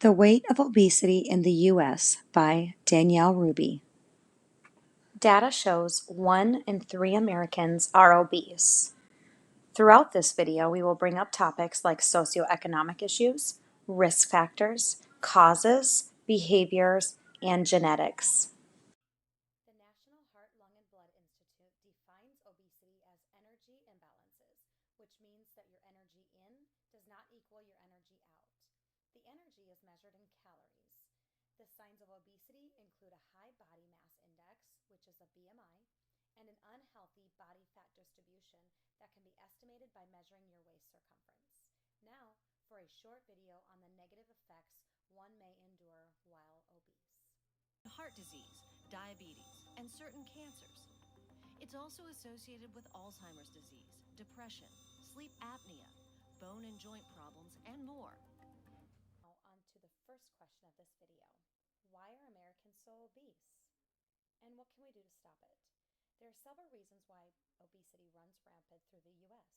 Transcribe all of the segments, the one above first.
The Weight of Obesity in the U.S. by Danielle Ruby. Data shows 1 in 3 Americans are obese. Throughout this video, we will bring up topics like socioeconomic issues, risk factors, causes, behaviors, and genetics. The National Heart, Lung, and Blood Institute defines obesity as energy imbalances, which means that your energy in does not equal your energy out. The energy is measured in calories. The signs of obesity include a high body mass index, which is a BMI, and an unhealthy body fat distribution that can be estimated by measuring your waist circumference. Now, for a short video on the negative effects one may endure while obese. Heart disease, diabetes, and certain cancers. It's also associated with Alzheimer's disease, depression, sleep apnea, bone and joint problems, and more. Now on to the first question of this video. Why are Americans so obese? And what can we do to stop it? There are several reasons why obesity runs rampant through the U.S.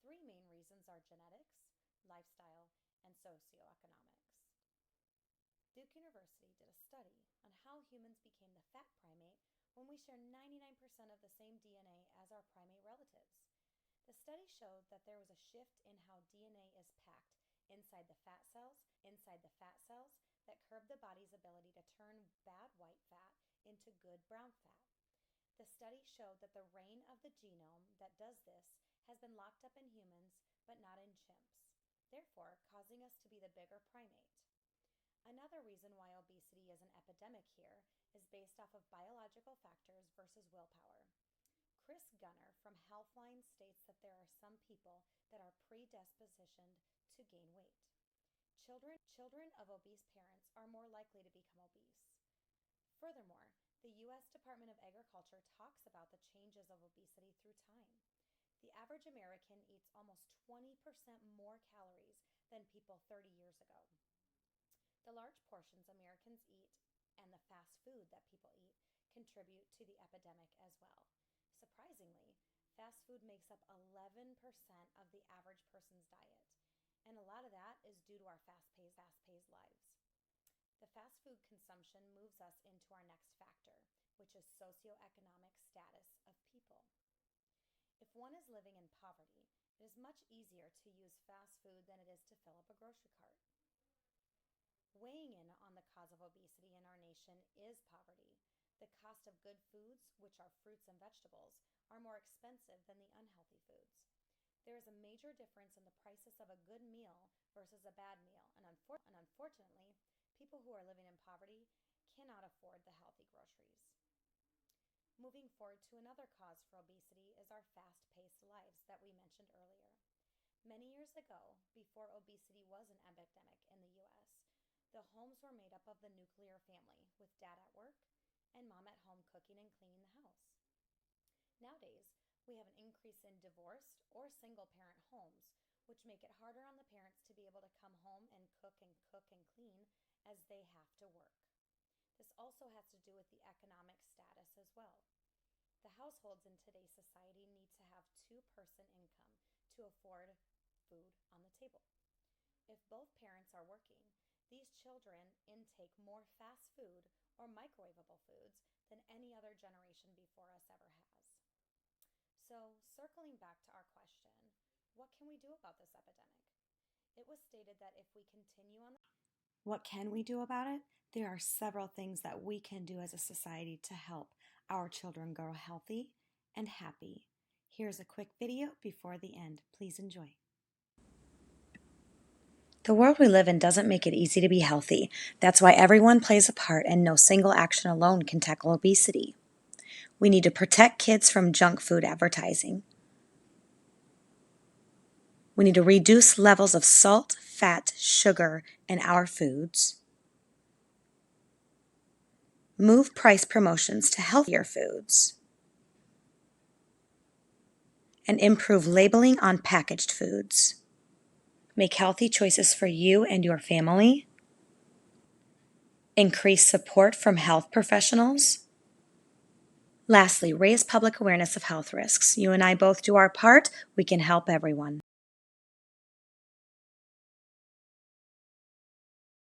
3 main reasons are genetics, lifestyle, and socioeconomics. Duke University did a study on how humans became the fat primate when we share 99% of the same DNA as our primate relatives. The study showed that there was a shift in how DNA is packed inside the fat cells that curb the body's ability to turn bad white fat into good brown fat. The study showed that the reign of the genome that does this has been locked up in humans, but not in chimps, therefore causing us to be the bigger primate. Another reason why obesity is an epidemic here is based off of biological factors versus willpower. Chris Gunner from Healthline states that there are some people that are predispositioned to gain weight. Children of obese parents are more likely to become obese. Furthermore, the U.S. Department of Agriculture talks about the changes of obesity through time. The average American eats almost 20% more calories than people 30 years ago. The large portions Americans eat and the fast food that people eat contribute to the epidemic as well. Surprisingly, fast food makes up 11% of the average person's diet, and a lot of that is due to our fast-paced lives. The fast food consumption moves us into our next factor, which is socioeconomic status of people. If one is living in poverty, it is much easier to use fast food than it is to fill up a grocery cart. Weighing in on the cause of obesity in our nation is poverty. The cost of good foods, which are fruits and vegetables, are more expensive than the unhealthy foods. There is a major difference in the prices of a good meal versus a bad meal, and unfortunately, people who are living in poverty cannot afford the healthy groceries. Moving forward to another cause for obesity is our fast-paced lives that we mentioned earlier. Many years ago, before obesity was an epidemic in the U.S., the homes were made up of the nuclear family, with dad at work and mom at home cooking and cleaning the house. Nowadays, we have an increase in divorced or single-parent homes, which make it harder on the parents to be able to come home and cook and clean as they have to work. This also has to do with the economic status as well. The households in today's society need to have 2-person income to afford food on the table. If both parents are working, these children intake more fast food or microwavable foods than any other generation before us ever has. So, circling back to our question, what can we do about this epidemic? It was stated that if we continue on What can we do about it? There are several things that we can do as a society to help our children grow healthy and happy. Here's a quick video before the end. Please enjoy. The world we live in doesn't make it easy to be healthy. That's why everyone plays a part and no single action alone can tackle obesity. We need to protect kids from junk food advertising. We need to reduce levels of salt, fat, sugar in our foods. Move price promotions to healthier foods. And improve labeling on packaged foods. Make healthy choices for you and your family. Increase support from health professionals. Lastly, raise public awareness of health risks. You and I both do our part. We can help everyone.